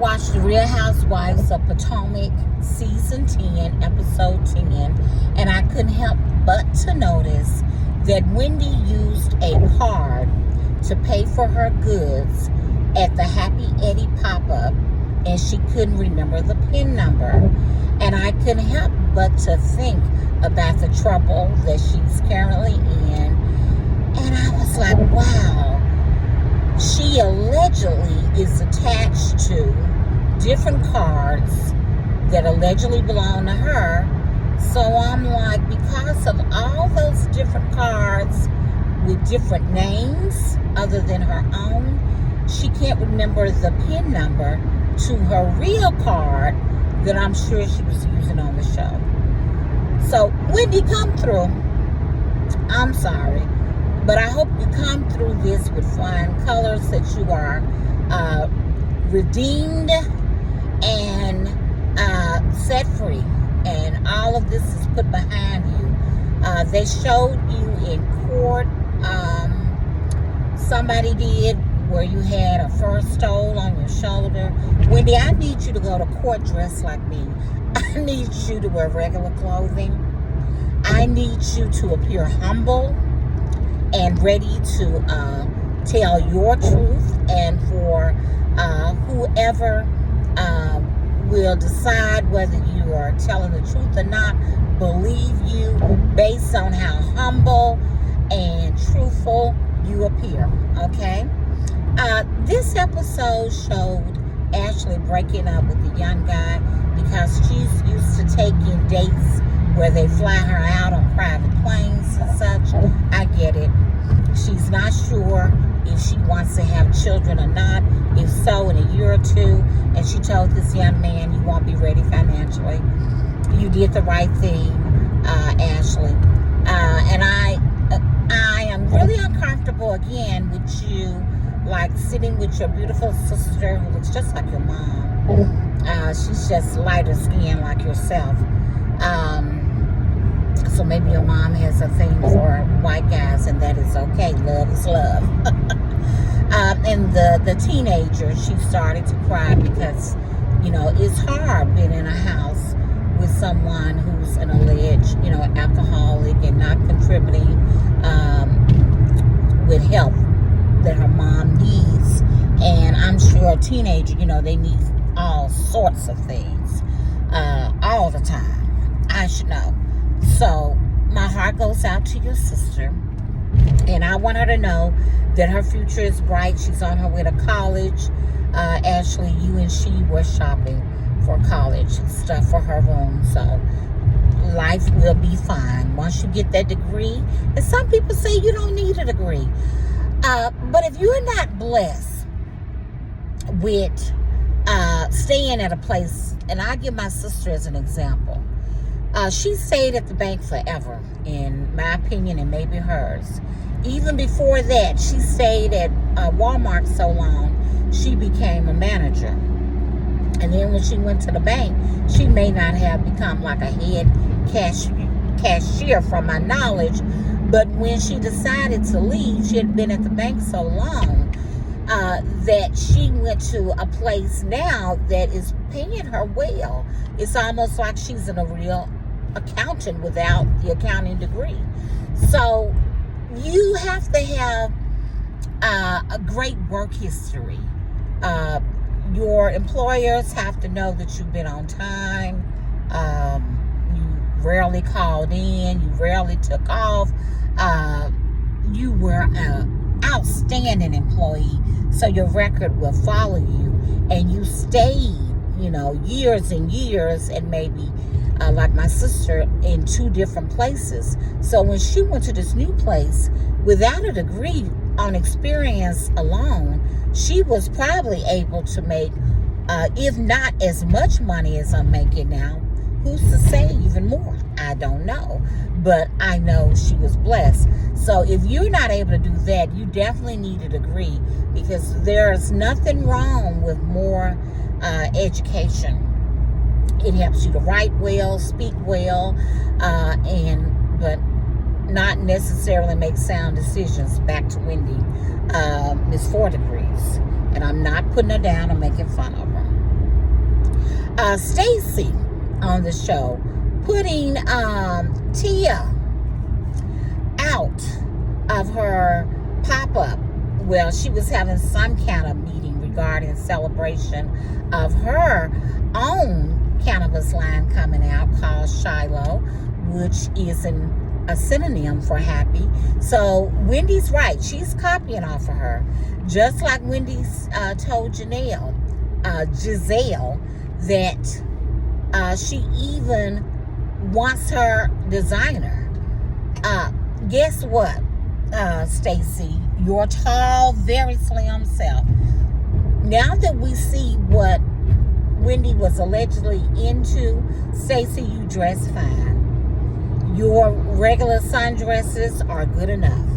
watched The Real Housewives of Potomac, Season 10, Episode 10, and I couldn't help but to notice that Wendy used a card to pay for her goods at the Happy Eddie pop-up, and she couldn't remember the PIN number. And I couldn't help but to think about the trouble that she's currently in. And I was like, wow, she allegedly is attached to different cards that allegedly belong to her. So I'm like, because of all those different cards with different names other than her own, she can't remember the PIN number to her real card that I'm sure she was using on the show. So, Wendy, come through. I'm sorry, but I hope you come through this with flying colors, that you are redeemed and set free, and all of this is put behind you. They showed you in court, somebody did, where you had a fur stole on your shoulder. Wendy, I need you to go to court dressed like me. I need you to wear regular clothing. I need you to appear humble and ready to tell your truth, and for whoever will decide whether you are telling the truth or not, believe you based on how humble and truthful you appear, okay? This episode showed Ashley breaking up with the young guy because she's used to taking dates where they fly her out on private planes and such. I get it. She's not sure if she wants to have children or not. If so, in a year or two. And she told this young man, you won't be ready financially. You did the right thing, Ashley. And I am really uncomfortable again with you, like sitting with your beautiful sister who looks just like your mom. She's just lighter skinned like yourself. So maybe your mom has a thing for white guys, and that is okay. Love is love. And the teenager, she started to cry because, you know, it's hard being in a house with someone who's an alleged, you know, alcoholic and not contributing with help that her mom needs. And I'm sure a teenager, you know, they need all sorts of things all the time. I should know. So my heart goes out to your sister, and I want her to know that her future is bright. She's on her way to college. Ashley, you and she were shopping for college stuff for her room, so life will be fine once you get that degree. And some people say you don't need a degree. But if you're not blessed with staying at a place, and I give my sister as an example, she stayed at the bank forever, in my opinion, and maybe hers. Even before that, she stayed at Walmart so long, she became a manager. And then when she went to the bank, she may not have become like a head cashier from my knowledge, but when she decided to leave, she had been at the bank so long that she went to a place now that is paying her well. It's almost like she's a real accountant without the accounting degree. So you have to have a great work history. Your employers have to know that you've been on time. You rarely called in. You rarely took off. You were an outstanding employee, so your record will follow you. And you stayed, you know, years and years, and maybe like my sister, in 2 different places. So when she went to this new place without a degree, on experience alone, she was probably able to make, if not as much money as I'm making now. Who's to say even more? I don't know. But I know she was blessed. So if you're not able to do that, you definitely need a degree, because there's nothing wrong with more education. It helps you to write well, speak well, but not necessarily make sound decisions. Back to Wendy, Miss 4 degrees. And I'm not putting her down or making fun of her. Stacy on the show putting Tia out of her pop-up. Well, she was having some kind of meeting regarding celebration of her own cannabis line coming out called Shiloh, which is a synonym for happy. So Wendy's right. She's copying off of her. Just like Wendy's told Giselle that she even wants her designer. Guess what, Stacy? Your tall, very slim self. Now that we see what Wendy was allegedly into, Stacy, you dress fine. Your regular sundresses are good enough.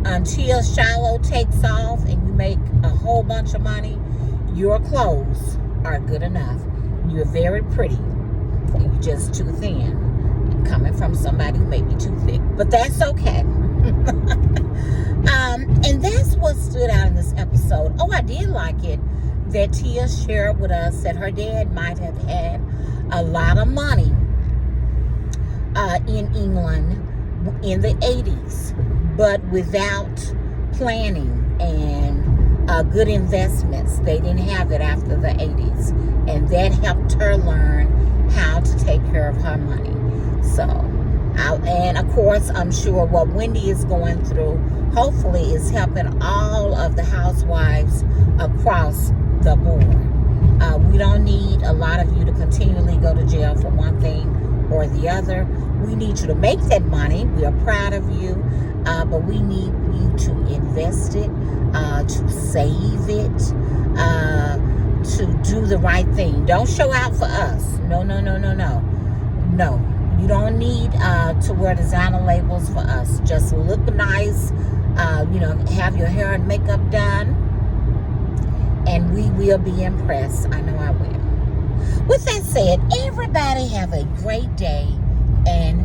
Until Shiloh takes off and you make a whole bunch of money, your clothes are good enough. You're very pretty. You're just too thin. Coming from somebody who may be too thick. But that's okay. And that's what stood out in this episode. Oh, I did like it that Tia shared with us that her dad might have had a lot of money in England in the 80s, but without planning and good investments. They didn't have it after the 80s, and that helped her learn how to take care of her money. So, and of course, I'm sure what Wendy is going through, hopefully, is helping all of the housewives across the board. We don't need a lot of you to continually go to jail for one thing or the other. We need you to make that money. We are proud of you, but we need you to invest it, to save it, to do the right thing. Don't show out for us. No. You don't need to wear designer labels for us. Just look nice, have your hair and makeup done, and we will be impressed. I know I will. With that said, everybody have a great day and